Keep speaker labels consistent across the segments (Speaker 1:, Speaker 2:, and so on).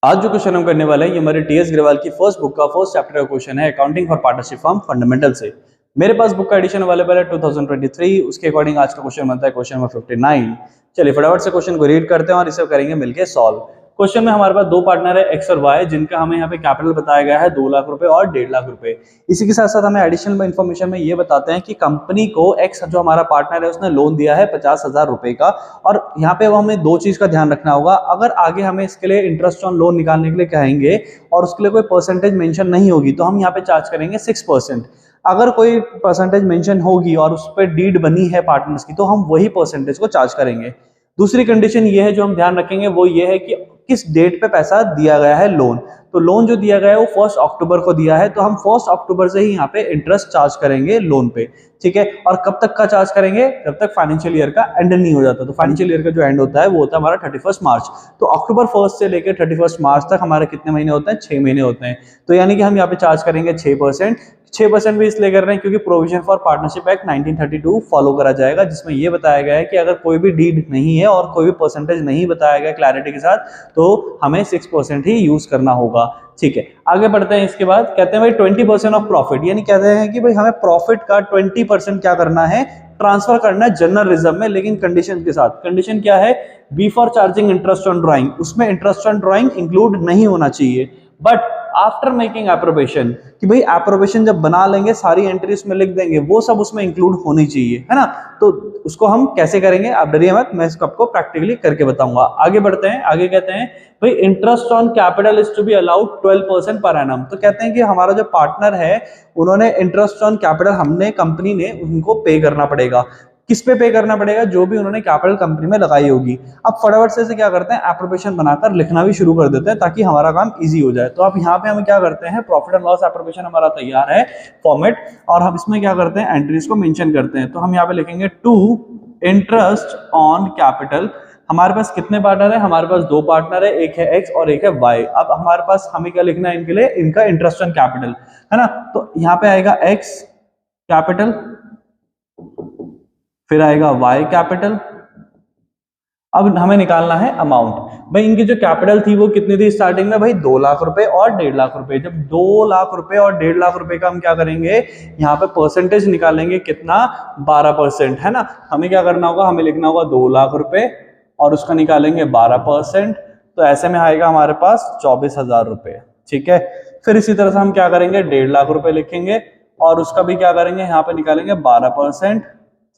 Speaker 1: आज जो क्वेश्चन हम करने वाले हैं ये हमारे टीएस ग्रेवाल की फर्स्ट बुक का फर्स्ट चैप्टर का क्वेश्चन है accounting for partnership firm fundamental से। मेरे पास बुक का एडिशन अवेलेबल है 2023। उसके अकॉर्डिंग आज का क्वेश्चन बनता है क्वेश्चन नंबर 59। चलिए फटाफट से क्वेश्चन को रीड करते हैं और इसे करेंगे मिलकर सॉल्व। क्वेश्चन में हमारे पास दो पार्टनर है एक्स और वाई, जिनका हमें यहाँ पे कैपिटल बताया गया है 2 लाख रुपए और 1.5 लाख रुपए। इसी के साथ साथ हमें एडिशनल इन्फॉर्मेशन में ये बताते हैं कि कंपनी को एक्स जो हमारा पार्टनर है उसने लोन दिया है 50,000 रुपए का। और यहाँ पे वो हमें दो चीज का ध्यान रखना होगा, अगर आगे हमें इसके लिए इंटरेस्ट ऑन लोन निकालने के लिए कहेंगे और उसके लिए कोई परसेंटेज मेंशन नहीं होगी तो हम यहाँ पे चार्ज करेंगे 6%। अगर कोई परसेंटेज मेंशन होगी और उस पर डीड बनी है पार्टनर्स की तो हम वही परसेंटेज को चार्ज करेंगे। दूसरी कंडीशन ये है जो हम ध्यान रखेंगे वो ये है कि किस डेट पे पैसा दिया गया है लोन। तो लोन जो दिया गया है वो 1 अक्टूबर को दिया है, तो हम 1 अक्टूबर से ही यहाँ पे इंटरेस्ट चार्ज करेंगे लोन पे। ठीक है, और कब तक का चार्ज करेंगे? जब तक फाइनेंशियल ईयर का एंड नहीं हो जाता। तो फाइनेंशियल ईयर का जो एंड होता है वो होता है हमारा 31 मार्च। तो अक्टूबर 1 से लेकर 31 मार्च तक हमारे कितने महीने होते हैं? 6 महीने होते हैं। तो यानी कि हम यहाँ पे चार्ज करेंगे 6%। 6% भी इसलिए कर रहे हैं क्योंकि provision for partnership act 1932 follow करा जाएगा, जिसमें ये बताया गया है कि अगर कोई भी डीड नहीं है और कोई भी परसेंटेज नहीं बताया गया क्लैरिटी के साथ तो हमें 6% ही यूज करना होगा। ठीक है, आगे बढ़ते हैं। इसके बाद कहते हैं भाई 20% ऑफ प्रॉफिट, यानी कहते हैं कि भाई हमें प्रॉफिट का 20% क्या करना है? ट्रांसफर करना है जनरल रिजर्व में, लेकिन कंडीशन के साथ। कंडीशन क्या है? B for charging interest on drawing, उसमें इंटरेस्ट ऑन ड्राइंग इंक्लूड नहीं होना चाहिए। बट आफ्टर मेकिंग एप्रोबेशन, कि भाई एप्रोबेशन जब बना लेंगे सारी एंट्री उसमें लिख देंगे, वो सब उसमें इंक्लूड होनी चाहिए, है ना। तो उसको हम कैसे करेंगे आप डरिए मत, मैं इसको आपको प्रैक्टिकली करके बताऊंगा। आगे बढ़ते हैं। आगे कहते हैं भाई interest on capital is to be allowed 12% per annum. तो कहते हैं कि हमारा जो पार्टनर है उन्होंने इंटरेस्ट ऑन कैपिटल, हमने कंपनी ने उनको पे करना पड़ेगा। किस पे करना पड़ेगा? जो भी उन्होंने कैपिटल कंपनी में लगाई होगी। अब फटाफट से क्या करते हैं, एप्रोबेशन बनाकर लिखना भी शुरू कर देते हैं ताकि हमारा काम इजी हो जाए। तो अब यहाँ पे हम क्या करते हैं, प्रॉफिट एंड लॉस एप्रोबेशन हमारा तैयार है फॉर्मेट, और हम इसमें क्या करते हैं, एंट्रीज को मेंशन करते हैं। तो हम यहाँ पे लिखेंगे टू इंटरेस्ट ऑन कैपिटल। हमारे पास कितने पार्टनर है? हमारे पास दो पार्टनर है, एक है एक्स और एक है वाई। अब हमारे पास हमें क्या लिखना है इनके लिए? इनका इंटरेस्ट ऑन कैपिटल, है ना। तो यहाँ पे आएगा एक्स कैपिटल, फिर आएगा वाई कैपिटल। अब हमें निकालना है अमाउंट। भाई इनकी जो कैपिटल थी वो कितनी थी स्टार्टिंग में? भाई 2 लाख रुपए और 1.5 लाख रुपए। जब 2 लाख रुपए और 1.5 लाख रुपए का हम क्या करेंगे, यहाँ पे परसेंटेज निकालेंगे कितना? 12%, है ना। हमें क्या करना होगा, हमें लिखना होगा 2 लाख रुपए और उसका निकालेंगे 12%। तो ऐसे में आएगा हमारे पास 24,000 रुपए। ठीक है, फिर इसी तरह से हम क्या करेंगे, 1.5 लाख रुपए लिखेंगे और उसका भी क्या करेंगे, यहाँ पे निकालेंगे 12%।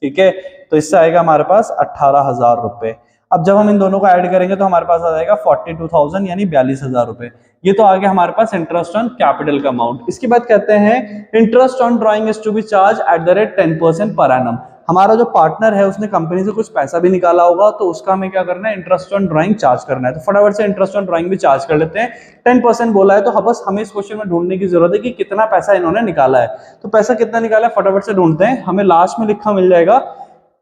Speaker 1: ठीक है, तो इससे आएगा हमारे पास 18,000 रुपए। अब जब हम इन दोनों को ऐड करेंगे तो हमारे पास आ जाएगा 42,000 यानी 42,000 रुपए। ये तो आ गया हमारे पास इंटरेस्ट ऑन कैपिटल का अमाउंट। इसके बाद कहते हैं interest on drawing is to be charge at the rate 10% per annum. हमारा जो पार्टनर है उसने कंपनी से कुछ पैसा भी निकाला होगा तो उसका हमें क्या करना है, इंटरेस्ट ऑन ड्राइंग चार्ज करना है। तो फटाफट से इंटरेस्ट ऑन ड्राइंग भी चार्ज कर लेते हैं। 10% बोला है तो बस हमें इस क्वेश्चन में ढूंढने की जरूरत है कि कितना पैसा इन्होंने निकाला है। तो पैसा कितना निकाला है फटाफट से ढूंढते हैं। हमें लास्ट में लिखा मिल जाएगा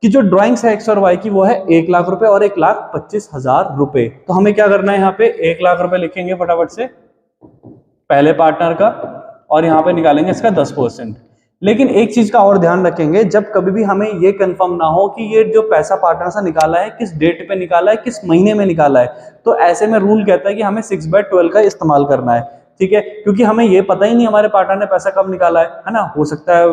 Speaker 1: कि जो ड्राइंग्स है एक्स और वाई की वो है 1 लाख रुपए और 1,25,000 रुपए। तो हमें क्या करना है, यहाँ पे 1 लाख रुपए लिखेंगे फटाफट से पहले पार्टनर का और यहाँ पे निकालेंगे इसका 10%। लेकिन एक चीज का और ध्यान रखेंगे, जब कभी भी हमें ये कंफर्म ना हो कि ये जो पैसा पार्टनर से निकाला है किस डेट पे निकाला है, किस महीने में निकाला है, तो ऐसे में रूल कहता है कि हमें 6/12 का इस्तेमाल करना है। ठीक है, क्योंकि हमें ये पता ही नहीं हमारे पार्टनर ने पैसा कब निकाला है ना। हो सकता है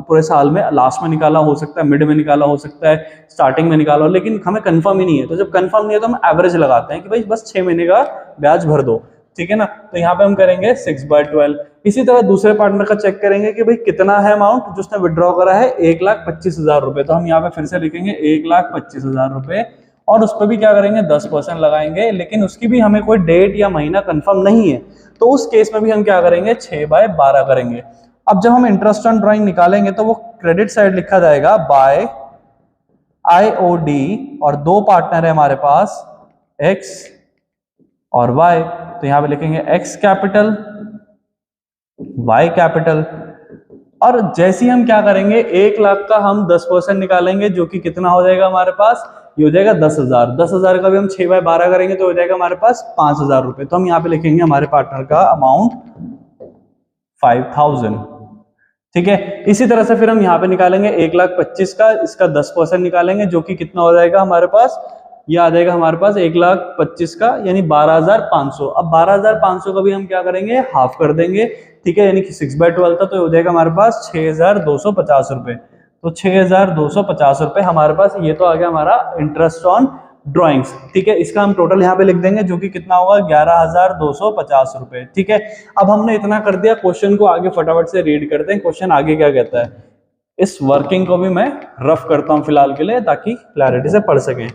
Speaker 1: पूरे साल में लास्ट में निकाला, हो सकता है मिड में निकाला, हो सकता है स्टार्टिंग में निकाला हो, लेकिन हमें कंफर्म ही नहीं है। तो जब कंफर्म नहीं है तो हम एवरेज लगाते हैं कि भाई बस 6 महीने का ब्याज भर दो। ठीक है ना, तो यहाँ पे हम करेंगे 6/12। इसी तरह दूसरे पार्टनर का चेक करेंगे कि भाई कितना है अमाउंट जो उसने विड्रॉ करा है, 1,25,000 रुपए। तो हम यहाँ पे फिर से लिखेंगे 1,25,000 रुपए और उस पर भी क्या करेंगे, 10% लगाएंगे। लेकिन उसकी भी हमें कोई डेट या महीना कंफर्म नहीं है, तो उस केस में भी हम क्या करेंगे, 6/12 करेंगे। अब जब हम इंटरेस्ट ऑन ड्राइंग निकालेंगे तो वो क्रेडिट साइड लिखा जाएगा बाय IOD और दो पार्टनर है हमारे पास एक्स और वाई। तो यहां पे लिखेंगे एक्स कैपिटल वाई कैपिटल। और जैसे ही हम क्या करेंगे, 1 लाख का हम 10% निकालेंगे जो कि कितना हो जाएगा हमारे पास, ये हो जाएगा 10,000। 10,000 का भी हम 6/12 करेंगे तो हो जाएगा हमारे पास 5,000 रुपए। तो हम यहाँ पे लिखेंगे हमारे पार्टनर का अमाउंट 5,000। ठीक है, इसी तरह से फिर हम यहाँ पे निकालेंगे 1,25,000 का, इसका 10% निकालेंगे जो कि कितना हो जाएगा हमारे पास ये आ जाएगा हमारे पास 1,25,000 का, यानी 12,500। अब 12,500 का भी हम क्या करेंगे, हाफ कर देंगे, ठीक है, यानी कि 6/12 था, तो हो जाएगा हमारे पास 6,250 रुपए। तो 6,250 रुपए हमारे पास, ये तो आ गया हमारा इंटरेस्ट ऑन ड्राइंग्स, ठीक है। इसका हम टोटल यहाँ पे लिख देंगे, जो कि कितना होगा, 11,250 रुपए, ठीक है। अब हमने इतना कर दिया, क्वेश्चन को आगे फटाफट से रीड करते हैं, क्वेश्चन आगे क्या कहता है। इस वर्किंग को भी मैं रफ करता हूं फिलहाल के लिए, ताकि क्लैरिटी से पढ़ सकें।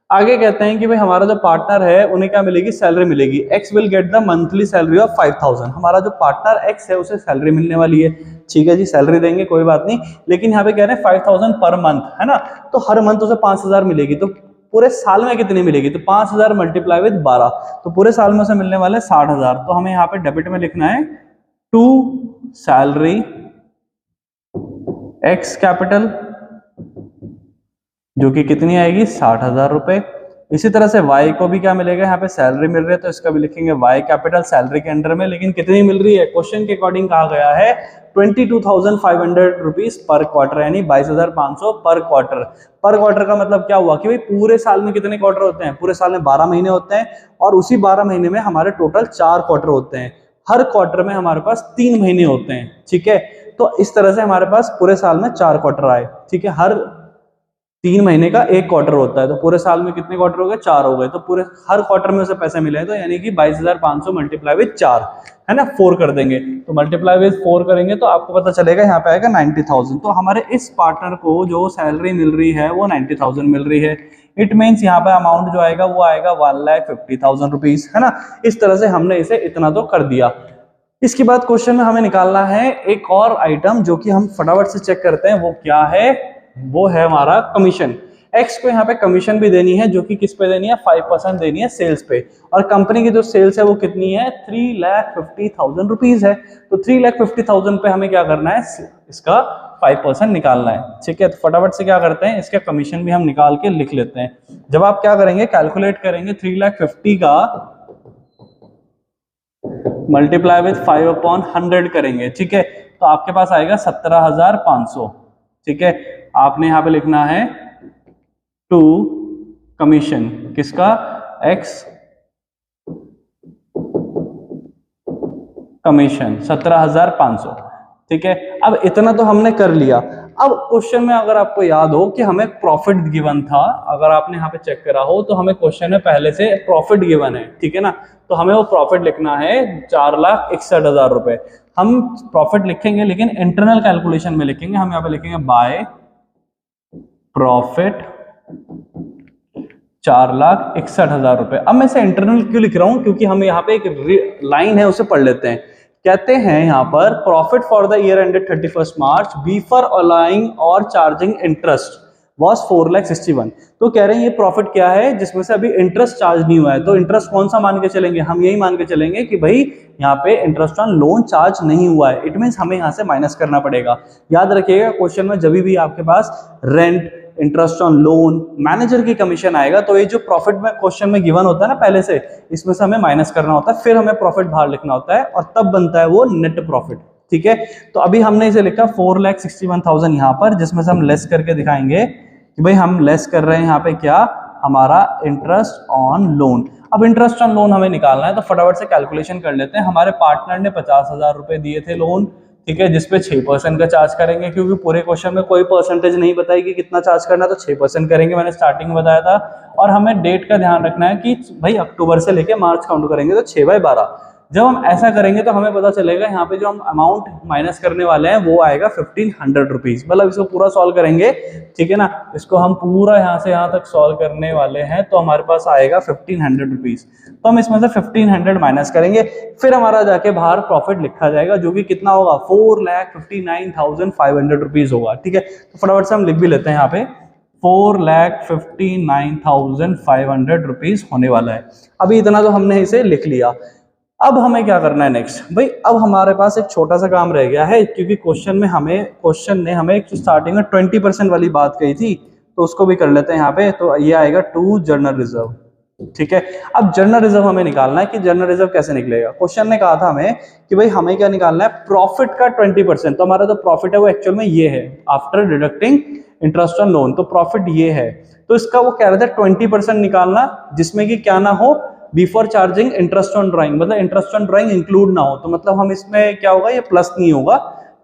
Speaker 1: आगे कहते हैं कि भाई हमारा जो पार्टनर है उन्हें क्या मिलेगी, सैलरी मिलेगी। X will get the monthly salary of 5,000। हमारा जो पार्टनर एक्स है उसे सैलरी मिलने वाली है, ठीक है जी, सैलरी देंगे, कोई बात नहीं। लेकिन यहाँ पे कह रहे हैं 5,000 पर मंथ, है ना, तो हर मंथ उसे 5,000 मिलेगी, तो पूरे साल में कितनी मिलेगी, तो 5,000 मल्टीप्लाई विद 12, तो पूरे साल में उसे मिलने वाले 60,000। तो हमें यहाँ पे डेबिट में लिखना है टू सैलरी एक्स कैपिटल, जो कि कितनी आएगी, 60,000 रुपए। इसी तरह से y को भी क्या मिलेगा, यहाँ पे सैलरी मिल रही है, तो इसका भी लिखेंगे y कैपिटल सैलरी के अंडर में, लेकिन कितनी मिल रही है, क्वेश्चन के अकॉर्डिंग कहा गया है 22,500 रुपीज पर क्वार्टर, यानी 22,500 पर क्वार्टर। पर क्वार्टर का मतलब क्या हुआ कि भाई पूरे साल में कितने क्वार्टर होते हैं, पूरे साल में 12 महीने होते हैं, और उसी 12 महीने में हमारे टोटल 4 क्वार्टर होते हैं। हर क्वार्टर में हमारे पास 3 महीने होते हैं, ठीक है। तो इस तरह से हमारे पास पूरे साल में 4 क्वार्टर आए, ठीक है। हर 3 महीने का 1 क्वार्टर होता है, तो पूरे साल में कितने क्वार्टर हो गए, 4 हो गए। तो पूरे हर क्वार्टर में उसे पैसे मिले, तो यानी कि 22,500 मल्टीप्लाई विद 4, है ना, 4 कर देंगे, तो मल्टीप्लाई विद 4 करेंगे तो आपको पता चलेगा यहाँ पे आएगा 90,000। तो हमारे इस पार्टनर को जो सैलरी मिल रही है वो 90,000 मिल रही है। इट मीन्स यहाँ पे अमाउंट जो आएगा वो आएगा 1,50,000 रुपीज, है ना। इस तरह से हमने इसे इतना तो कर दिया। इसके बाद क्वेश्चन में हमें निकालना है एक और आइटम, जो कि हम फटाफट से चेक करते हैं, वो क्या है, वो है हमारा कमीशन। एक्स को यहाँ पे कमीशन भी देनी है, जो कि किस पे देनी है, 5% देनी है सेल्स पे, और कंपनी की जो सेल्स है वो कितनी है, 3,50,000 रुपीज है। तो 3,50,000 पे हमें क्या करना है, इसका 5% निकालना है, ठीक है। तो फटाफट से क्या करते हैं, इसका कमीशन भी हम निकाल के लिख लेते हैं। जब आप क्या करेंगे, कैलकुलेट करेंगे 3,50,000 का मल्टीप्लाई विद 5/100 करेंगे, ठीक है, तो आपके पास आएगा 17,500, ठीक है। आपने यहां पे लिखना है टू कमीशन किसका, एक्स कमीशन 17,500, ठीक है। अब इतना तो हमने कर लिया। अब क्वेश्चन में अगर आपको याद हो कि हमें प्रॉफिट गिवन था, अगर आपने यहाँ पे चेक करा हो तो हमें क्वेश्चन में पहले से प्रॉफिट गिवन है, ठीक है ना, तो हमें वो प्रॉफिट लिखना है 4,61,000 रुपए। हम प्रॉफिट लिखेंगे लेकिन इंटरनल कैलकुलेशन में लिखेंगे, हम यहाँ पे लिखेंगे बाय प्रॉफिट 4,61,000 रुपए। अब मैं इसे इंटरनल क्यों लिख रहा हूं, क्योंकि हम यहाँ पे एक लाइन है उसे पढ़ लेते हैं। कहते हैं यहाँ पर profit for the year ended 31 March before allowing और चार्जिंग इंटरेस्ट वॉज 4,61,000। तो कह रहे हैं ये प्रॉफिट क्या है जिसमें से अभी इंटरेस्ट चार्ज नहीं हुआ है। तो इंटरेस्ट कौन सा मान के चलेंगे, हम यही मान के चलेंगे कि भाई यहाँ पे इंटरेस्ट ऑन लोन चार्ज नहीं हुआ है। इट मीन्स हमें यहाँ से माइनस करना पड़ेगा। याद रखिएगा क्वेश्चन में जब भी आपके पास rent, interest on loan, manager की कमीशन आएगा तो ये जो प्रॉफिट में क्वेश्चन में गिवन होता है ना पहले से, इसमें से हमें माइनस करना होता है, फिर हमें प्रॉफिट बाहर लिखना होता है और तब बनता है वो नेट प्रॉफिट, ठीक है। तो अभी हमने इसे लिखा 4,61,000 यहाँ पर, जिसमें से हम लेस करके दिखाएंगे कि भाई हम लेस कर रहे हैं यहाँ पे क्या, हमारा इंटरेस्ट ऑन लोन। अब इंटरेस्ट ऑन लोन हमें निकालना है, तो फटाफट से कैलकुलेशन कर लेते हैं। हमारे पार्टनर ने 50,000 रुपए दिए थे लोन, ठीक है, जिसपे 6% का चार्ज करेंगे, क्योंकि पूरे क्वेश्चन में कोई परसेंटेज नहीं बताई कि कितना चार्ज करना, तो 6% करेंगे, मैंने स्टार्टिंग में बताया था। और हमें डेट का ध्यान रखना है कि भाई अक्टूबर से लेके मार्च काउंट करेंगे, तो 6/12। जब हम ऐसा करेंगे तो हमें पता चलेगा यहाँ पे जो हम अमाउंट माइनस करने वाले हैं वो आएगा 1,500 रुपीज। मतलब इसको पूरा सॉल्व करेंगे, ठीक है ना, इसको हम पूरा यहाँ से यहाँ तक सॉल्व करने वाले हैं, तो हमारे पास आएगा 1,500 रुपीज। तो हम इसमें से 1,500 माइनस करेंगे, फिर हमारा जाके बाहर प्रॉफिट लिखा जाएगा, जो कि कितना होगा, 4,59,500 रुपीज होगा, ठीक है। तो फटाफट से हम लिख भी लेते हैं यहाँ पे 4,59,500 रुपीज होने वाला है। अभी इतना तो हमने इसे लिख लिया। अब हमें क्या करना है नेक्स्ट, भाई अब हमारे पास एक छोटा सा काम रह गया है, क्योंकि क्वेश्चन ने हमें स्टार्टिंग में 20% वाली बात कही थी, तो उसको भी कर लेते हैं यहाँ पे। तो ये आएगा टू जनरल रिजर्व, ठीक है। अब जनरल रिजर्व हमें निकालना है कि जनरल रिजर्व कैसे निकलेगा। क्वेश्चन ने कहा था हमें कि भाई हमें क्या निकालना है, प्रॉफिट का 20%। तो हमारा जो प्रॉफिट है वो एक्चुअल में ये है, after deducting interest on loan, तो प्रॉफिट ये है। तो इसका वो कह रहे थे 20% निकालना, जिसमें कि क्या ना हो, before charging interest on drawing, मतलब इंटरेस्ट ऑन ड्राइंग इंक्लूड ना हो, तो मतलब हम इसमें क्या होगा, ये प्लस नहीं होगा,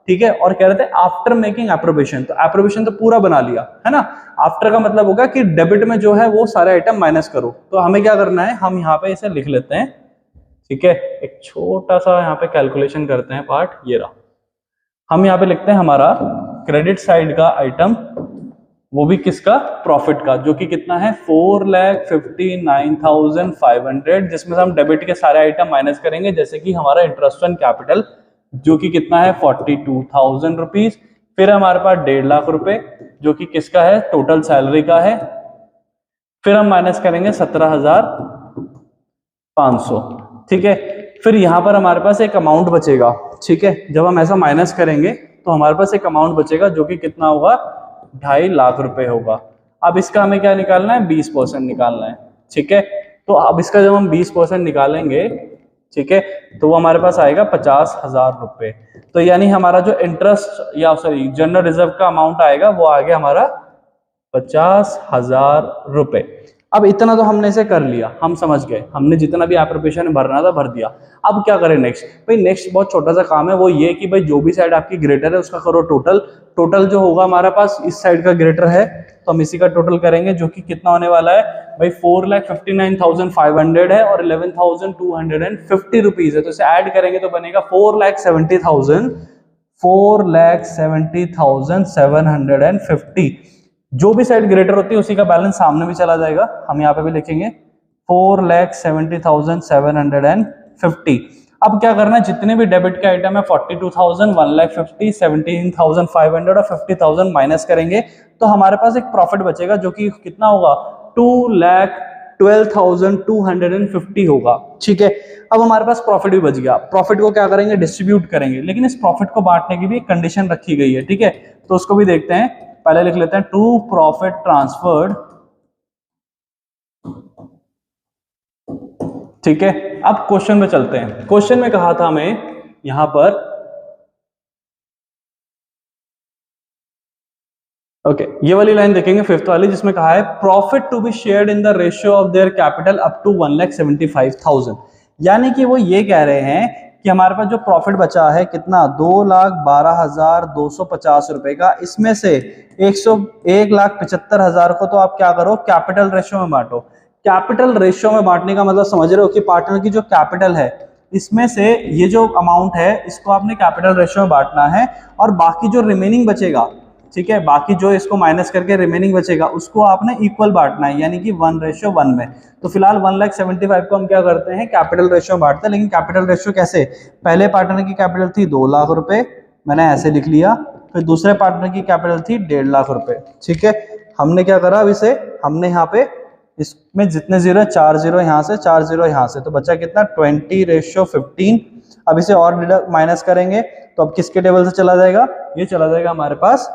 Speaker 1: ठीक है। और कह रहे थे आफ्टर मेकिंग एप्रोबेशन, तो एप्रोबेशन तो पूरा बना लिया है ना, आफ्टर का मतलब होगा कि डेबिट में जो है वो सारे आइटम माइनस करो। तो हमें क्या करना है, हम यहाँ पे इसे लिख लेते हैं, ठीक है। एक छोटा सा यहाँ पे कैलकुलेशन करते हैं पार्ट, ये रहा। हम यहाँ पे लिखते हैं हमारा क्रेडिट साइड का आइटम, वो भी किसका, प्रॉफिट का, जो कि कितना है 4,59,500, जिसमें से हम डेबिट के सारे आइटम माइनस करेंगे, जैसे कि हमारा इंटरेस्ट ऑन कैपिटल जो कि कितना है 42,000 रुपीज, फिर हमारे पास 1.5 लाख रुपए जो कि किसका है, टोटल सैलरी का है, फिर हम माइनस करेंगे 17,500, ठीक है। फिर यहां पर हमारे पास एक अमाउंट बचेगा, ठीक है। जब हम ऐसा माइनस करेंगे तो हमारे पास एक अमाउंट बचेगा जो कि कितना होगा, 2.5 लाख रुपए होगा। अब इसका हमें क्या निकालना है, 20% निकालना है, ठीक है। तो अब इसका जब हम 20% निकालेंगे, ठीक है, तो वो हमारे पास आएगा 50,000 रुपए। तो यानी हमारा जो इंटरेस्ट या सॉरी जनरल रिजर्व का अमाउंट आएगा वो आ गया हमारा 50,000 रुपए। अब इतना तो हमने इसे कर लिया, हम समझ गए, हमने जितना भी एप्रोप्रिएशन भरना था भर दिया। अब क्या करें नेक्स्ट, भाई नेक्स्ट बहुत छोटा सा काम है, वो ये कि भाई जो भी साइड आपकी ग्रेटर है उसका करो टोटल। टोटल जो होगा हमारे पास इस साइड का ग्रेटर है, तो हम इसी का टोटल करेंगे, जो कि कितना होने वाला है भाई 4,59,500 है और 11,250 रुपीज है, तो इसे ऐड करेंगे तो बनेगा 4,70,750। जो भी साइड ग्रेटर होती है उसी का बैलेंस सामने भी चला जाएगा, हम यहाँ पे भी लिखेंगे 4,70,750। अब क्या करना है, जितने भी डेबिट के आइटम है 42,000, 1,50,000, 17,500 और 50,000 माइनस करेंगे, तो हमारे पास एक प्रॉफिट बचेगा जो कि कितना होगा, 2,12,250 होगा, ठीक है। अब हमारे पास प्रॉफिट भी बच गया, प्रॉफिट को क्या करेंगे, डिस्ट्रीब्यूट करेंगे, लेकिन इस प्रॉफिट को बांटने की भी एक कंडीशन रखी गई है, ठीक है। तो उसको भी देखते हैं, पहले लिख लेते हैं टू प्रॉफिट ट्रांसफर्ड, ठीक है। अब क्वेश्चन में चलते हैं, क्वेश्चन में कहा था हमें यहां पर, ओके ये वाली लाइन देखेंगे फिफ्थ वाली, जिसमें कहा है profit to be shared in the ratio of their capital up to 1,75,000। यानी कि वो ये कह रहे हैं कि हमारे पास जो प्रॉफिट बचा है कितना, 2,12,250 रुपए का, इसमें से 1,75,000 को तो आप क्या करो, कैपिटल रेशियो में बांटो। कैपिटल रेशियो में बांटने का मतलब समझ रहे हो कि पार्टनर की जो कैपिटल है इसमें से ये जो अमाउंट है इसको आपने कैपिटल रेशियो में बांटना है, और बाकी जो रिमेनिंग बचेगा, ठीक है, बाकी जो इसको माइनस करके रिमेनिंग बचेगा उसको आपने इक्वल बांटना है, यानी कि 1:1 में। तो फिलहाल 1,75,000 को हम क्या करते हैं, कैपिटल रेशियो में बांटते हैं। लेकिन कैपिटल रेशियो कैसे, पहले पार्टनर की कैपिटल थी 2 लाख रुपए, मैंने ऐसे लिख लिया, फिर दूसरे पार्टनर की कैपिटल थी 1.5 लाख रुपए, ठीक है। हमने क्या करा, अब इसे हमने यहाँ पे इसमें जितने जीरो, 4 जीरो यहाँ से, 4 जीरो यहाँ से, तो बचा कितना 20:15। अब इसे और माइनस करेंगे तो अब किसके टेबल से चला जाएगा, ये चला जाएगा हमारे पास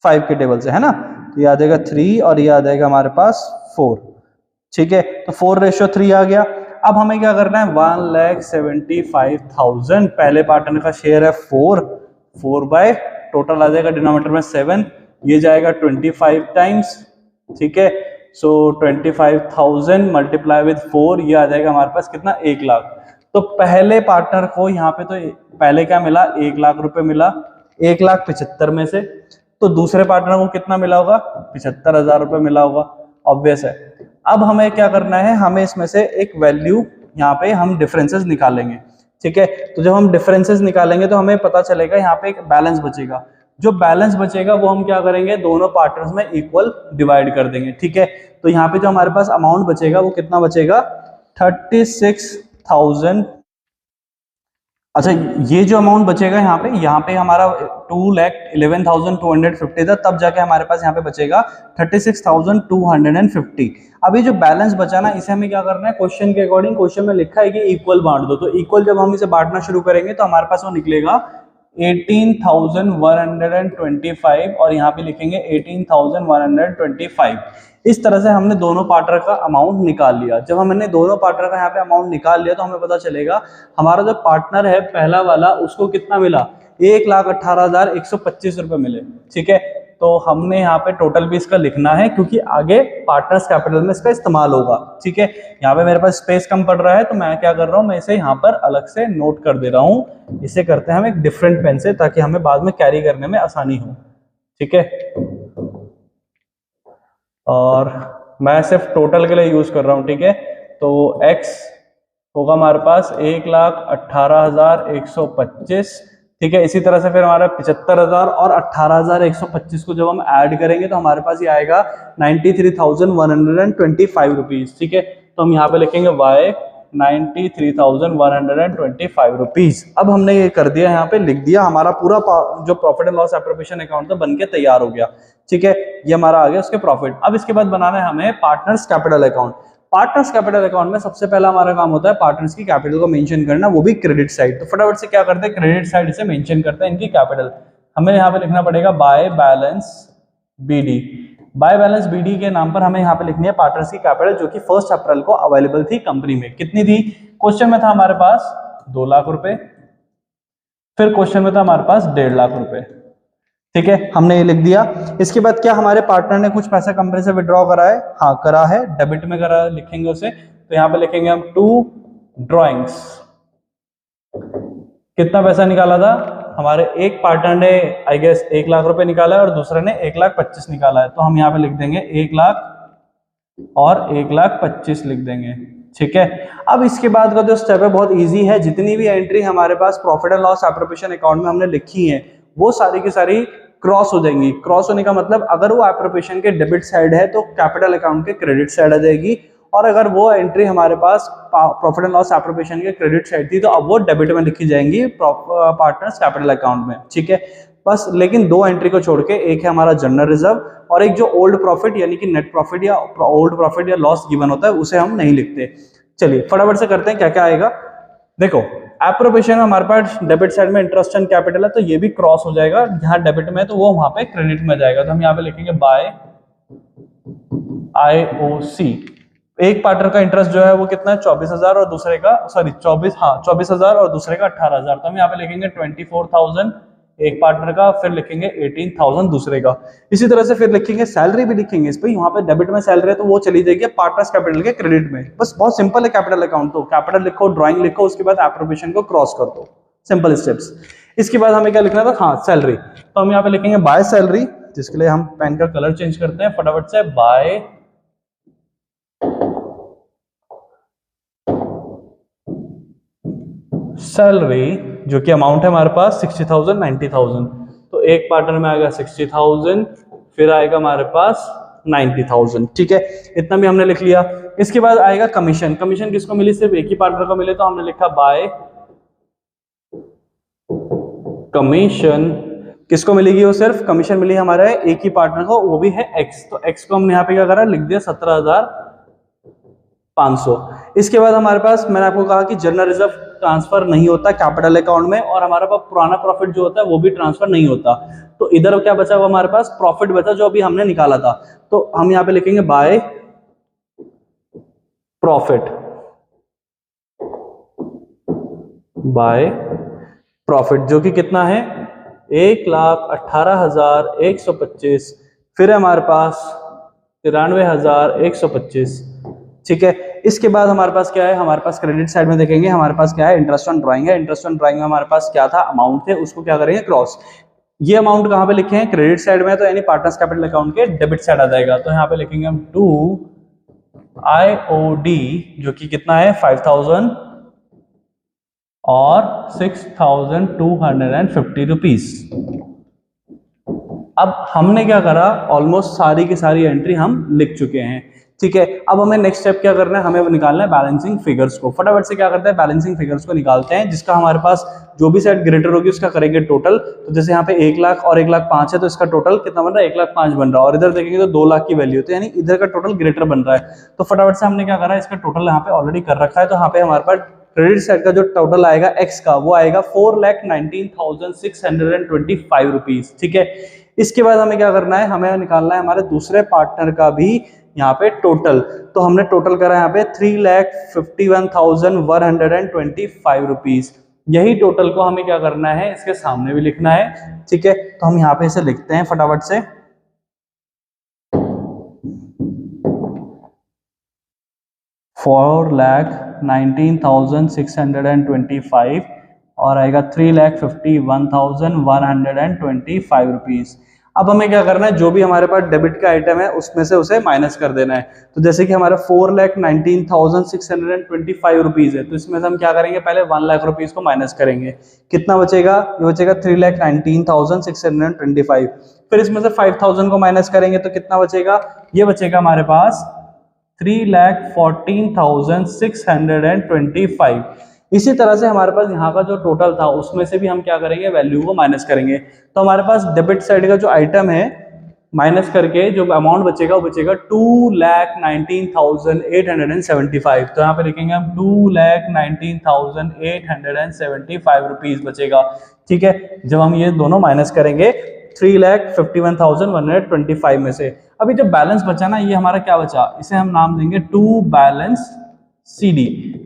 Speaker 1: 5 के टेबल से, है ना। तो ये आ जाएगा 3 और ये आ जाएगा हमारे पास 4, ठीक है। तो 4:3 आ गया। अब हमें क्या करना है, 1,75,000 पहले पार्टनर का शेयर है 4 बाय टोटल आ जाएगा डिनोमिनेटर में 7, ये जाएगा 25 टाइम्स, ठीक है। सो 25,000 मल्टीप्लाई विद 4, ये आ जाएगा हमारे पास कितना, 1 लाख। तो पहले पार्टनर को यहाँ पे तो पहले क्या मिला, 1 लाख रुपए मिला 1,75,000 में से। तो दूसरे पार्टनर को कितना मिला होगा, 75,000 रुपए मिला होगा, ऑब्वियस है। अब हमें क्या करना है, हमें इसमें से एक वैल्यू यहाँ पे हम डिफरेंसेस निकालेंगे, ठीक है। तो जब हम डिफरेंसेस निकालेंगे तो हमें पता चलेगा यहाँ पे एक बैलेंस बचेगा, जो बैलेंस बचेगा वो हम क्या करेंगे, दोनों पार्टनर्स में इक्वल डिवाइड कर देंगे, ठीक है। तो यहाँ पे जो हमारे पास अमाउंट बचेगा वो कितना बचेगा, 36,000। अच्छा ये जो अमाउंट बचेगा यहाँ पे हमारा 2,11,250 था, तब जाके हमारे पास यहाँ पे बचेगा 36,250। अभी जो बैलेंस बचा ना, इसे हमें क्या करना है, क्वेश्चन के अकॉर्डिंग, क्वेश्चन में लिखा है कि इक्वल बांट दो, तो इक्वल जब हम इसे बांटना शुरू करेंगे तो हमारे पास वो निकलेगा 18,125 और यहाँ पे लिखेंगे 18,125। इस तरह से हमने दोनों पार्टनर का अमाउंट निकाल लिया। जब हमने दोनों पार्टनर का यहाँ पे अमाउंट निकाल लिया तो हमें पता चलेगा हमारा जो पार्टनर है पहला वाला उसको कितना मिला, 1,18,125 रुपए मिले, ठीक है। तो हमने यहाँ पे टोटल भी इसका लिखना है क्योंकि आगे पार्टनर्स कैपिटल में इसका इस्तेमाल होगा। ठीक है, यहाँ पे मेरे पास स्पेस कम पड़ रहा है तो मैं क्या कर रहा हूँ, मैं इसे यहाँ पर अलग से नोट कर दे रहा हूँ। इसे करते हैं हम एक डिफरेंट पेन से ताकि हमें बाद में कैरी करने में आसानी हो। ठीक है, और मैं सिर्फ टोटल के लिए यूज कर रहा हूँ। ठीक है, तो x होगा हमारे पास 1,18,125। ठीक है, इसी तरह से फिर हमारा 75,000 और 18,125 को जब हम ऐड करेंगे तो हमारे पास ये आएगा 93,125 रुपीज। ठीक है, तो हम यहाँ पे लिखेंगे y 93,125 रुपीज। अब हमने ये कर दिया, यहाँ पे लिख दिया, हमारा पूरा जो profit and loss appropriation account था बन के तैयार हो गया। ठीक है, ये हमारा आ गया उसके प्रॉफिट। अब इसके बाद बनाना है हमें partners capital account. Partners capital account में सबसे पहला हमारा काम होता है पार्टनर्स की कैपिटल को मेंशन करना, वो भी क्रेडिट साइड। तो फटाफट से क्या करते हैं, क्रेडिट साइड से मेंशन करते हैं इनकी कैपिटल। हमें यहाँ पे लिखना पड़ेगा by balance BD. By balance BD के नाम पर हमें यहाँ पे लिखनी है पार्टनर्स की कैपिटल, जो कि 1 अप्रैल को अवेलेबल थी कंपनी में। कितनी थी, क्वेश्चन में था हमारे पास 2 लाख रुपए, फिर क्वेश्चन में था हमारे पास 1.5 लाख रुपए। ठीक है, हमने ये लिख दिया। इसके बाद क्या हमारे पार्टनर ने कुछ पैसा कंपनी से विड्रॉ करा है, हाँ करा है, डेबिट में करा है, लिखेंगे उसे। तो यहाँ पे लिखेंगे हम टू ड्रॉइंग्स। कितना पैसा निकाला था, हमारे एक पार्टनर ने आई गेस 1 लाख रुपए निकाला है और दूसरे ने 1,25,000 निकाला है। तो हम यहाँ पे लिख देंगे 1 लाख और 1,25,000 लिख देंगे। ठीक है, अब इसके बाद का जो स्टेप है बहुत इजी है। जितनी भी एंट्री हमारे पास profit and loss appropriation account में हमने लिखी है वो सारी की सारी क्रॉस हो जाएंगी। क्रॉस होने का मतलब अगर वो एप्रोप्रिएशन के डेबिट साइड है तो कैपिटल अकाउंट के क्रेडिट साइड आ जाएगी, और अगर वो एंट्री हमारे पास प्रॉफिट एंड लॉस एप्रोप्रिएशन के क्रेडिट साइड थी तो अब वो डेबिट में लिखी जाएंगी पार्टनर्स कैपिटल अकाउंट में। ठीक है, बस लेकिन 2 एंट्री को छोड़ के, एक है हमारा जनरल रिजर्व और एक जो ओल्ड प्रॉफिट यानी कि नेट प्रॉफिट या ओल्ड प्रॉफिट या लॉस गिवन होता है उसे हम नहीं लिखते। चलिए फटाफट से करते हैं क्या क्या आएगा। देखो, एप्रोप्रिएशन में हमारे पास डेबिट साइड में इंटरेस्ट एंड कैपिटल है तो ये भी क्रॉस हो जाएगा। यहाँ डेबिट में तो वो वहां पे क्रेडिट में जाएगा। तो हम यहाँ पे लिखेंगे बाय IOC। एक पार्टनर का इंटरेस्ट जो है वो कितना है 24,000 और दूसरे का 24,000 और दूसरे का 18,000। तो हम यहाँ पे लिखेंगे 24,000 एक पार्टनर का, फिर लिखेंगे 18,000 दूसरे का। इसी तरह से फिर लिखेंगे सैलरी भी लिखेंगे इस पे। यहाँ पे डेबिट में सैलरी है तो वो चली जाएगी पार्टनर्स कैपिटल के क्रेडिट में। बस बहुत सिंपल है कैपिटल अकाउंट। तो कैपिटल लिखो, ड्राइंग लिखो, उसके बाद एप्रोप्रिएशन को क्रॉस कर दो, सिंपल स्टेप्स। इसके बाद हमें क्या लिखना था, हाँ सैलरी। तो हम यहाँ पे लिखेंगे बाय सैलरी, जिसके लिए हम पेन का कलर चेंज करते हैं फटाफट से। बाय सैलरी, जो कि अमाउंट है हमारे पास 60,000 90,000। तो एक पार्टनर में आएगा 60,000, फिर आएगा हमारे पास 90,000। ठीक है, इतना भी हमने लिख लिया। इसके बाद आएगा कमीशन। कमीशन किसको मिली, सिर्फ एक ही पार्टनर को मिले तो हमने लिखा बाय कमीशन। किसको मिलेगी, वो सिर्फ कमीशन मिली हमारे एक ही पार्टनर को, वो भी है एक्स। तो एक्स को हमने यहाँ पे क्या करा, लिख दिया 17,500। इसके बाद हमारे पास मैंने आपको कहा कि जनरल रिजर्व ट्रांसफर नहीं होता कैपिटल अकाउंट में, और हमारे पास पुराना प्रॉफिट जो होता है वो भी ट्रांसफर नहीं होता। तो इधर क्या बचा हुआ, हमारे पास प्रॉफिट बचा जो अभी हमने निकाला था। तो हम यहाँ पे लिखेंगे बाय प्रॉफिट। बाय प्रॉफिट जो कि कितना है 1,18,125, फिर है हमारे पास 93,125। ठीक है, इसके बाद हमारे पास क्या है, हमारे पास क्रेडिट साइड में देखेंगे हमारे पास क्या है, इंटरेस्ट ऑन ड्राइंग है। इंटरेस्ट ऑन ड्राइंग में हमारे पास क्या था, अमाउंट थे, उसको क्या करेंगे क्रॉस। ये अमाउंट कहां पे लिखे हैं, क्रेडिट साइड में, तो यानी पार्टनर्स कैपिटल अकाउंट के डेबिट साइड आ जाएगा। तो यहाँ पे लिखेंगे हम टू IOD, जो कि कितना है 5,000 और 6,250 रुपीज। अब हमने क्या करा, ऑलमोस्ट सारी की सारी एंट्री हम लिख चुके हैं। ठीक है, अब हमें नेक्स्ट स्टेप क्या करना है, हमें निकालना है बैलेंसिंग फिगर्स को। फटाफट से क्या करते हैं, बैलेंसिंग फिगर्स को निकालते हैं, जिसका हमारे पास जो भी साइड ग्रेटर होगी उसका करेंगे टोटल। तो जैसे यहाँ पे 1 लाख और 1,05,000 है तो इसका टोटल कितना बन रहा है, 1,05,000 बन रहा है। और इधर देखेंगे तो 2 लाख की वैल्यू, तो यानी इधर का टोटल ग्रेटर बन रहा है। तो फटाफट से हमने क्या करा, इसका टोटल यहाँ पे ऑलरेडी कर रखा है। तो यहाँ पे हमारे पास क्रेडिट साइड का जो टोटल आएगा एक्स का, वो आएगा 4,19,625 रुपीज। ठीक है, इसके बाद हमें क्या करना है, हमें निकालना है हमारे दूसरे पार्टनर का भी यहाँ पे टोटल। तो हमने टोटल करा यहाँ पे 3,51,125 रुपीज। यही टोटल को हमें क्या करना है, इसके सामने भी लिखना है। ठीक है, तो हम यहाँ पे इसे लिखते हैं फटाफट से। 4,19,625 और आएगा 3,51,125 रुपीज। अब हमें क्या करना है, जो भी हमारे पास डेबिट का आइटम है उसमें से उसे माइनस कर देना है। तो जैसे कि हमारा 4,19,625 रुपीज है, तो इसमें से हम क्या करेंगे, पहले 1 लाख रुपीज को माइनस करेंगे। कितना बचेगा, ये बचेगा 3,19,625। फिर इसमें से 5,000 को माइनस करेंगे तो कितना बचेगा, ये बचेगा हमारे पास 3,14,625। इसी तरह से हमारे पास यहाँ का जो टोटल था उसमें से भी हम क्या करेंगे, वैल्यू को माइनस करेंगे। तो हमारे पास डेबिट साइड का जो आइटम है माइनस करके जो अमाउंट बचेगा वो बचेगा 2,19,875। तो यहाँ पे लिखेंगे हम 2,19,875 रुपीज बचेगा। ठीक है, जब हम ये दोनों माइनस करेंगे 3,51,125 में से, अभी जो बैलेंस बचा ना, ये हमारा क्या बचा, इसे हम नाम देंगे टू बैलेंस CD।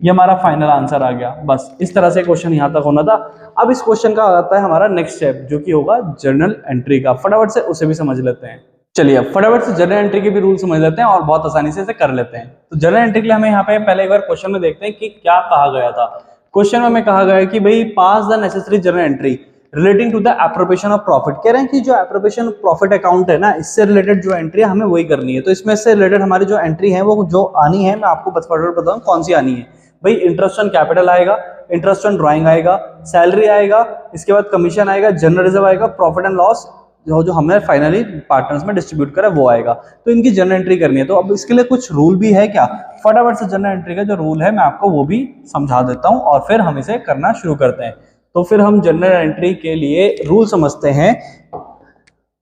Speaker 1: ये हमारा फाइनल आंसर आ गया। बस इस तरह से क्वेश्चन यहां तक होना था। अब इस क्वेश्चन का आता है हमारा नेक्स्ट स्टेप, जो कि होगा जर्नल एंट्री का। फटाफट से उसे भी समझ लेते हैं। चलिए अब फटाफट से जर्नल एंट्री के भी रूल समझ लेते हैं और बहुत आसानी से इसे कर लेते हैं। तो जर्नल एंट्री के लिए हमें यहाँ पे पहले एक बार क्वेश्चन में देखते हैं कि क्या कहा गया था। क्वेश्चन में हमें कहा गया है कि भाई pass the necessary journal entry relating to the appropriation of profit. कह रहे हैं कि जो एप्रोप्रिएशन प्रॉफिट अकाउंट है ना, इससे रिलेटेड जो एंट्री है हमें वही करनी है। तो इसमें से रिलेटेड हमारी जो एंट्री है वो जो आनी है, मैं आपको बताऊं कौन सी आनी है। भाई इंटरेस्ट ऑन कैपिटल आएगा, इंटरेस्ट ऑन ड्राइंग आएगा, सैलरी आएगा, इसके बाद कमीशन आएगा, जनरल रिजर्व आएगा, प्रॉफिट एंड लॉस जो हमने फाइनली पार्टनर्स में डिस्ट्रीब्यूट करा वो आएगा। तो इनकी जनरल एंट्री करनी है। तो अब इसके लिए कुछ रूल भी है क्या, फटाफट से जनरल एंट्री का जो रूल है मैं आपको वो भी समझा देता हूं और फिर हम इसे करना शुरू करते हैं। तो फिर हम जनरल एंट्री के लिए रूल समझते हैं।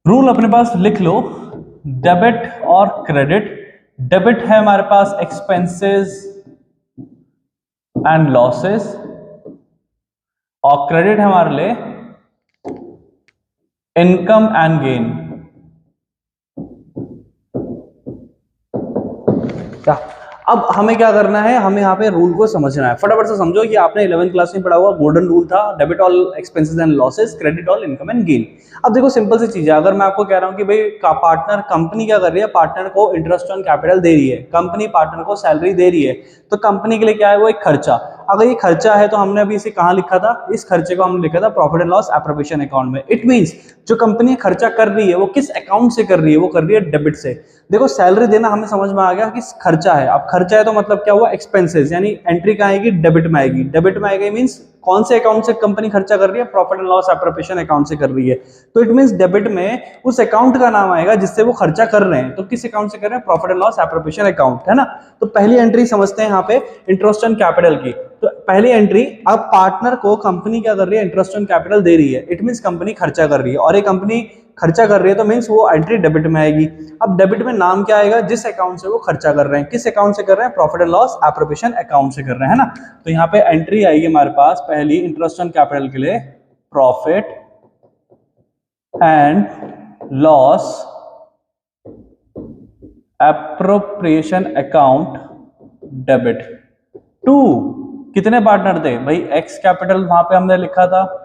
Speaker 1: रूल अपने पास लिख लो, डेबिट और क्रेडिट। डेबिट है हमारे पास एक्सपेंसेस एंड लॉसेस और क्रेडिट है हमारे लिए इनकम एंड गेन। क्या, अब हमें क्या करना है, हमें यहाँ पे रूल को समझना है। फटाफट से समझो कि आपने 11th क्लास में पढ़ा हुआ गोल्डन रूल था, debit all expenses and losses, credit all income and gain. अब देखो सिंपल सी चीज है, अगर मैं आपको कह रहा हूं कि भाई पार्टनर कंपनी क्या कर रही है, पार्टनर को इंटरेस्ट ऑन कैपिटल दे रही है, कंपनी पार्टनर को सैलरी दे रही है, तो कंपनी के लिए क्या है, वो एक खर्चा। अगर ये खर्चा है तो हमने अभी इसे कहां लिखा था, इस खर्चे को हमने लिखा था profit and loss appropriation account में। इट मींस जो कंपनी खर्चा कर रही है वो किस अकाउंट से कर रही है, वो कर रही है डेबिट से। देखो सैलरी देना हमें समझ में आ गया कि खर्चा है। अब खर्चा है तो मतलब क्या हुआ, एक्सपेंसेस, यानी एंट्री कहां आएगी, डेबिट में आएगी। डेबिट में आएगी मींस कौन से अकाउंट से कंपनी खर्चा कर रही है, profit and loss appropriation account से कर रही है। तो इट मींस डेबिट में उस अकाउंट का नाम आएगा जिससे वो खर्चा कर रहे हैं। तो किस अकाउंट से कर रहे हैं, profit and loss appropriation account, है ना। तो पहली एंट्री समझते हैं यहाँ पे इंटरेस्ट ऑन कैपिटल की। तो पहली एंट्री, अब पार्टनर को कंपनी क्या कर रही है, इंटरेस्ट ऑन कैपिटल दे रही है। इट मींस कंपनी खर्चा कर रही है और ये कंपनी खर्चा कर रही है तो मींस वो एंट्री डेबिट में आएगी। अब डेबिट में नाम क्या आएगा, जिस अकाउंट से वो खर्चा कर रहे हैं। किस अकाउंट से कर रहे हैं, profit and loss appropriation account से कर रहे हैं, है ना। तो यहाँ पे एंट्री आएगी हमारे पास पहली इंटरेस्ट ऑन कैपिटल के लिए, profit and loss appropriation account debit to. कितने पार्टनर थे भाई, एक्स कैपिटल वहां पे हमने लिखा था,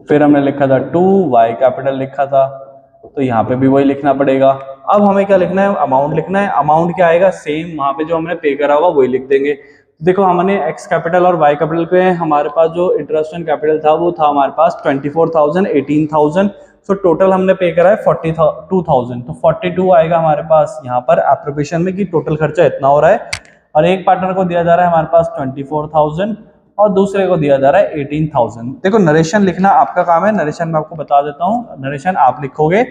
Speaker 1: फिर हमने लिखा था 2 वाई कैपिटल लिखा था, तो यहाँ पे भी वही लिखना पड़ेगा। अब हमें क्या लिखना है, अमाउंट लिखना है। अमाउंट क्या आएगा, सेम वहां पे जो हमने पे करा होगा वही लिख देंगे। देखो हमने एक्स कैपिटल और वाई कैपिटल पे हमारे पास जो इंटरेस्ट ऑन कैपिटल था वो था हमारे पास 24,000, 18,000। सो टोटल हमने पे करा है 42,000। तो 42 आएगा हमारे पास यहाँ पर एप्रोप्रिएशन में कि टोटल खर्चा इतना हो रहा है। और एक पार्टनर को दिया जा रहा है हमारे पास 24,000 और दूसरे को दिया जा रहा है 18,000। देखो नरेशन लिखना आपका काम है, नरेशन मैं आपको बता देता हूँ, नरेशन आप लिखोगे,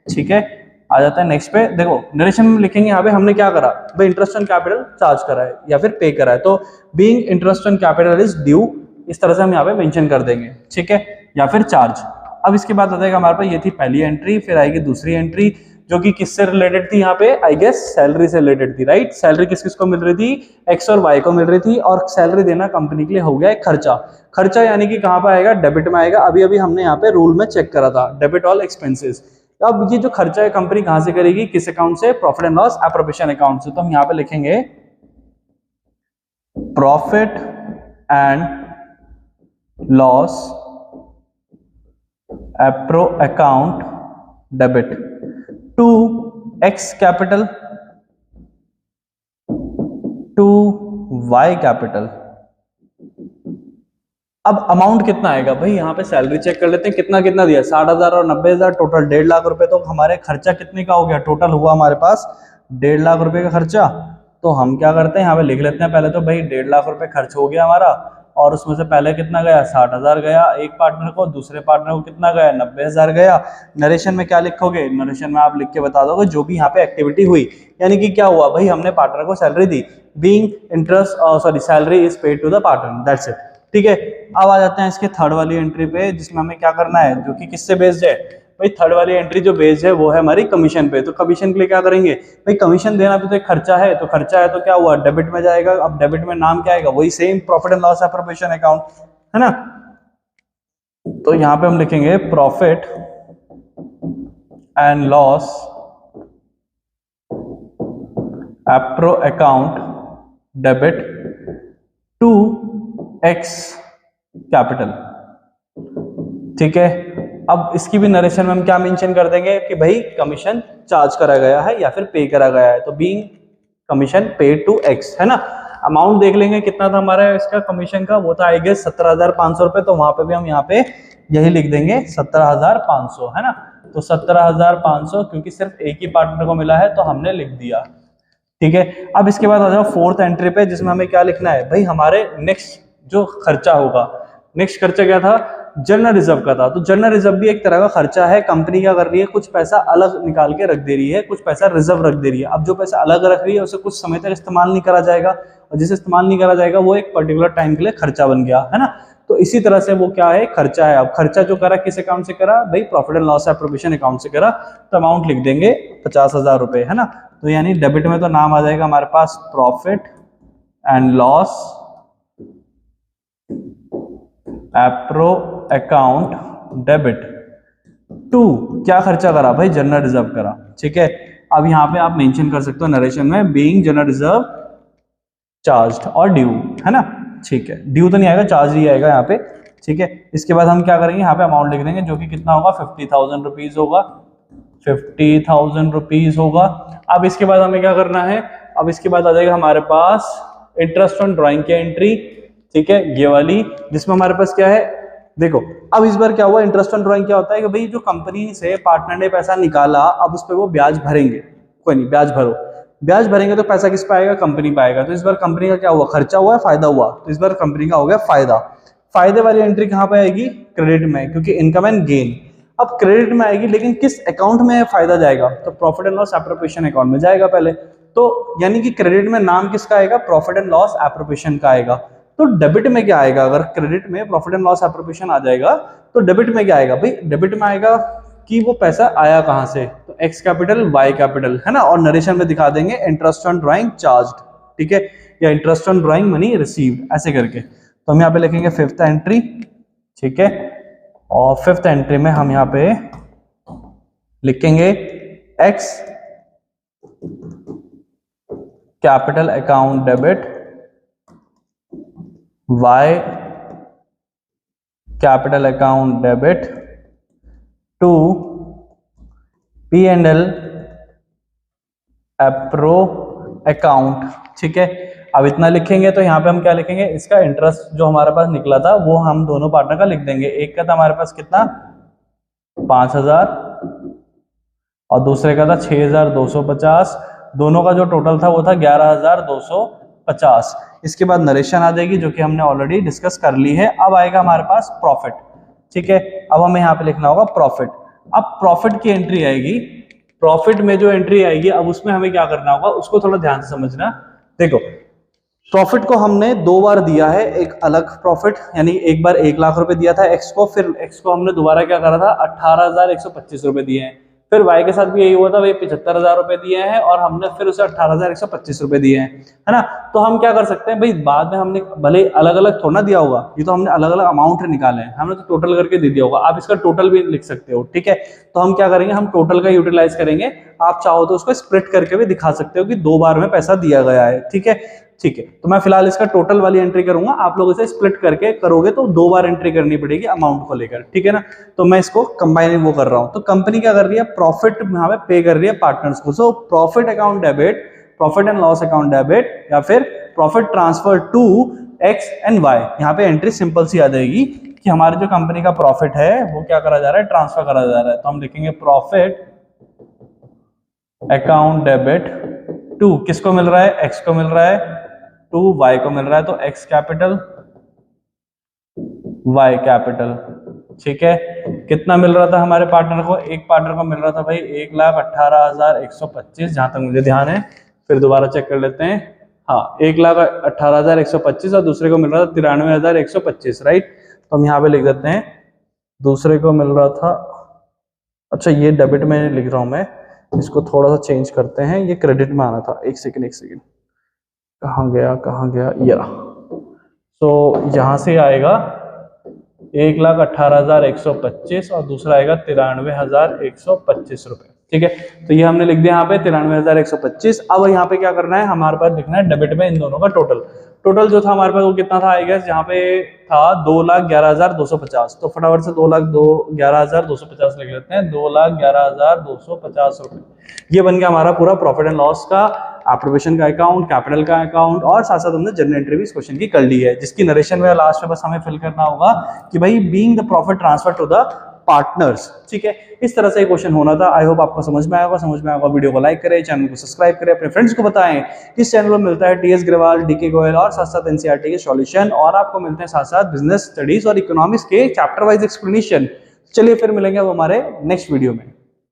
Speaker 1: ठीक है। आ जाता है नेक्स्ट पे। देखो नरेशन में लिखेंगे यहाँ पे हमने क्या करा, भाई इंटरेस्ट ऑन कैपिटल चार्ज करा है या फिर पे करा है, तो being interest on capital is due, इस तरह से हम यहाँ पे मेंशन कर देंगे, ठीक है, या फिर चार्ज। अब इसके बाद आ जाएगा हमारे पास, ये थी पहली एंट्री, फिर आएगी दूसरी एंट्री जो कि किससे रिलेटेड थी, यहाँ पे आई गेस सैलरी से रिलेटेड थी, राइट। सैलरी किस किस को मिल रही थी, एक्स और वाई को मिल रही थी, और सैलरी देना कंपनी के लिए हो गया एक खर्चा। खर्चा यानी कि कहाँ पे आएगा, डेबिट में आएगा। अभी अभी हमने यहाँ पे रूल में चेक करा था, डेबिट ऑल एक्सपेंसेस। अब ये जो खर्चा है कंपनी कहां से करेगी, किस अकाउंट से, profit and loss appropriation account से। तो हम यहाँ पे लिखेंगे profit and loss appro account debit to X capital, to Y capital. अब अमाउंट कितना आएगा भाई, यहाँ पे सैलरी चेक कर लेते हैं, कितना कितना दिया, 60,000 और 90,000, टोटल 1.5 लाख रुपए। तो हमारे खर्चा कितने का हो गया, टोटल हुआ हमारे पास 1.5 लाख रुपए का खर्चा। तो हम क्या करते हैं, यहाँ पे लिख लेते हैं पहले तो भाई 1.5 लाख रुपए खर्च हो गया हमारा, और उसमें से पहले कितना गया, 60,000 गया एक पार्टनर को, दूसरे पार्टनर को कितना गया, 90,000 गया। नरेशन में क्या लिखोगे, नरेशन में आप लिख के बता दोगे जो भी यहाँ पे एक्टिविटी हुई, यानी कि क्या हुआ भाई, हमने पार्टनर को सैलरी दी, being interest sorry salary is paid to the partner, that's it. ठीक है, अब आ जाते हैं इसके थर्ड वाली एंट्री पे, जिसमें हमें क्या करना है, जो कि किससे बेस्ड है भाई, थर्ड वाली एंट्री जो बेस्ड है वो है हमारी कमीशन पे। तो कमीशन के लिए क्या करेंगे भाई, कमीशन देना भी तो एक खर्चा है, तो खर्चा है तो क्या हुआ, डेबिट में जाएगा। अब डेबिट में नाम क्या आएगा, वही same profit and loss appropriation account है ना। तो यहाँ पे हम लिखेंगे profit and loss appro account debit to X capital. ठीक है, अब इसकी भी नरेशन में हम क्या मेंशन कर देंगे कि भाई कमीशन चार्ज करा गया है या फिर पे करा गया है, तो being commission paid to X है ना। अमाउंट देख लेंगे कितना था हमारा इसका कमीशन का, वो था आई गेस 17,500 रुपए, तो वहां पे भी हम यहाँ पे यही लिख देंगे 17,500 है ना। तो 17,500 क्योंकि सिर्फ एक ही पार्टनर को मिला है तो हमने लिख दिया। ठीक है, अब इसके बाद आ जाओ फोर्थ एंट्री पे, जिसमें हमें क्या लिखना है भाई, हमारे नेक्स्ट जो खर्चा होगा, नेक्स्ट खर्चा क्या था, जनरल रिजर्व का था। तो जनरल रिजर्व भी एक तरह का खर्चा है, कंपनी क्या कर रही है, कुछ पैसा अलग निकाल के रख दे रही है, कुछ पैसा रिजर्व रख दे रही है। अब जो पैसा अलग रख रही है उसे कुछ समय तक इस्तेमाल नहीं करा जाएगा, और जिसे इस्तेमाल नहीं करा जाएगा वो एक पर्टिकुलर टाइम के लिए खर्चा बन गया है ना। तो इसी तरह से वो क्या है, खर्चा है। अब खर्चा जो करा किस अकाउंट से करा भाई, profit and loss appropriation account से करा, तो अमाउंट लिख देंगे 50,000 रुपए है ना। तो यानी डेबिट में तो नाम आ जाएगा हमारे पास profit and loss appro account debit to क्या खर्चा करा भाई, जनरल रिजर्व करा। ठीक है, अब यहाँ पे आप मेंशन कर सकते हो नरेशन में, बीइंग जनरल रिजर्व चार्ज्ड और ड्यू है ना। ठीक है, ड्यू तो नहीं आएगा, चार्ज ही आएगा यहाँ पे। ठीक है, इसके बाद हम क्या करेंगे, यहाँ पे अमाउंट लिख देंगे जो कि कितना होगा, 50,000 रुपीज होगा, 50,000 रुपीज होगा। अब इसके बाद हमें क्या करना है, अब इसके बाद आ जाएगा हमारे पास इंटरेस्ट ऑन ड्राइंग की एंट्री। ठीक है, ये वाली, जिसमें हमारे पास क्या है, देखो अब इस बार क्या हुआ, इंटरेस्ट ऑन ड्राइंग क्या होता है कि भाई जो कंपनी से पार्टनर ने पैसा निकाला, अब उस पर वो ब्याज भरेंगे, कोई नहीं ब्याज भरो, ब्याज भरेंगे तो पैसा किस पाएगा, कंपनी पाएगा। तो इस बार कंपनी का क्या हुआ, खर्चा हुआ, फायदा हुआ, तो इस बार कंपनी का हो गया फायदा। फायदे वाली एंट्री कहाँ पे आएगी, क्रेडिट में, क्योंकि इनकम एंड गेन। अब क्रेडिट में आएगी, लेकिन किस अकाउंट में फायदा जाएगा, तो profit and loss appropriation account में जाएगा पहले। तो यानी कि क्रेडिट में नाम किसका आएगा, प्रॉफिट एंड लॉस एप्रोप्रिएशन का आएगा। तो डेबिट में क्या आएगा, अगर क्रेडिट में प्रॉफिट एंड लॉस एप्रोप्रिएशन आ जाएगा तो डेबिट में क्या आएगा भाई, डेबिट में आएगा कि वो पैसा आया कहां से, तो एक्स कैपिटल वाई कैपिटल है ना। और नरेशन में दिखा देंगे इंटरेस्ट ऑन ड्राइंग चार्ज्ड, ठीक है, या interest on drawing money received, ऐसे करके। तो हम यहाँ पे लिखेंगे फिफ्थ एंट्री। ठीक है, और फिफ्थ एंट्री में हम यहाँ पे लिखेंगे X capital account debit Y capital account debit to P&L appro account. ठीक है, अब इतना लिखेंगे तो यहाँ पे हम क्या लिखेंगे, इसका इंटरेस्ट जो हमारे पास निकला था वो हम दोनों पार्टनर का लिख देंगे। एक का था हमारे पास कितना 5,000 और दूसरे का था 6,250, दोनों का जो टोटल था वो था 11,250। इसके बाद नरेशन आ जाएगी जो कि हमने ऑलरेडी डिस्कस कर ली है। अब आएगा हमारे पास प्रॉफिट। ठीक है, अब हमें यहाँ पे लिखना होगा प्रॉफिट। अब प्रॉफिट की एंट्री आएगी, प्रॉफिट में जो एंट्री आएगी अब उसमें हमें क्या करना होगा, उसको थोड़ा ध्यान से समझना। देखो प्रॉफिट को हमने दो बार दिया है, एक अलग प्रॉफिट, यानी एक बार 1 लाख रुपए दिया था एक्स को, फिर एक्स को हमने दोबारा क्या करा था 18,125 रुपए दिए हैं। फिर वाई के साथ भी यही हुआ था, वही 75,000 रुपए दिए हैं और हमने फिर उसे 18,125 रुपए दिए हैं, है ना। तो हम क्या कर सकते हैं भाई, बाद में हमने भले अलग अलग थोड़ा दिया होगा, ये तो हमने अलग अलग अमाउंट निकाले हैं, हमने तो टोटल करके दे दिया होगा। आप इसका टोटल भी लिख सकते हो। ठीक है, तो हम क्या करेंगे, हम टोटल का यूटिलाइज करेंगे। आप चाहो तो उसको स्प्लिट करके भी दिखा सकते हो कि 2 बार में पैसा दिया गया है। ठीक है, ठीक है, तो मैं फिलहाल इसका टोटल वाली एंट्री करूंगा, आप लोग इसे स्प्लिट करके करोगे तो 2 बार एंट्री करनी पड़ेगी अमाउंट को लेकर। ठीक है ना, तो मैं इसको कंबाइनिंग वो कर रहा हूं। तो कंपनी क्या कर रही है, प्रॉफिट यहाँ पे पे कर रही है पार्टनर्स को। So profit account debit, profit and loss account debit या फिर profit transfer to X and Y. यहाँ पे एंट्री सिंपल सी आ जाएगी कि हमारे जो कंपनी का प्रॉफिट है वो क्या करा जा रहा है, ट्रांसफर करा जा रहा है। तो हम लिखेंगे प्रॉफिट अकाउंट डेबिट टू, किसको मिल रहा है, एक्स को मिल रहा है, टू वाई को मिल रहा है, तो एक्स कैपिटल वाई कैपिटल। ठीक है, कितना मिल रहा था हमारे पार्टनर को, एक पार्टनर को मिल रहा था भाई 1,18,125, जहां तक मुझे ध्यान है, फिर दोबारा चेक कर लेते हैं। हाँ, 1,18,125 और दूसरे को मिल रहा था 93,125, राइट। तो हम यहाँ पे लिख देते हैं दूसरे को मिल रहा था, अच्छा ये डेबिट में लिख रहा हूं मैं, इसको थोड़ा सा चेंज करते हैं, ये क्रेडिट में आना था। एक सेकेंड कहाँ गया या, तो यहाँ से आएगा 1,18,125 और दूसरा आएगा 93,125 रुपए। ठीक है, तो ये हमने लिख दिया यहाँ पे 93,125। अब यहाँ पे क्या करना है, हमारे पास लिखना है डेबिट में इन दोनों का टोटल जो था हमारे पास वो कितना था, आई गेस यहाँ पे था 2,11,250। तो फटाफट से 2,11,250 लिख लेते हैं, 2,11,250 रुपए। ये बन गया हमारा पूरा प्रॉफिट एंड लॉस का, एप्रोप्रिएशन का अकाउंट, कैपिटल का अकाउंट, और साथ साथ हमने जनरल एंट्री भी इस क्वेश्चन की कर ली है, जिसकी नरेशन में लास्ट में बस हमें फिल करना होगा कि भाई being the profit transfer to the partners. ठीक है, इस तरह से ये क्वेश्चन होना था। आई होप आपको समझ में आया होगा। वीडियो को लाइक करें, चैनल को सब्सक्राइब करें, अपने फ्रेंड्स को बताएं। इस चैनल पर मिलता है टीएस ग्रेवाल, डीके गोयल और साथ साथ एनसीईआरटी के सॉल्यूशन, और आपको मिलते हैं साथ साथ बिजनेस स्टडीज और इकोनॉमिक्स के चैप्टर वाइज एक्सप्लेनेशन। चलिए फिर मिलेंगे अब हमारे नेक्स्ट वीडियो में।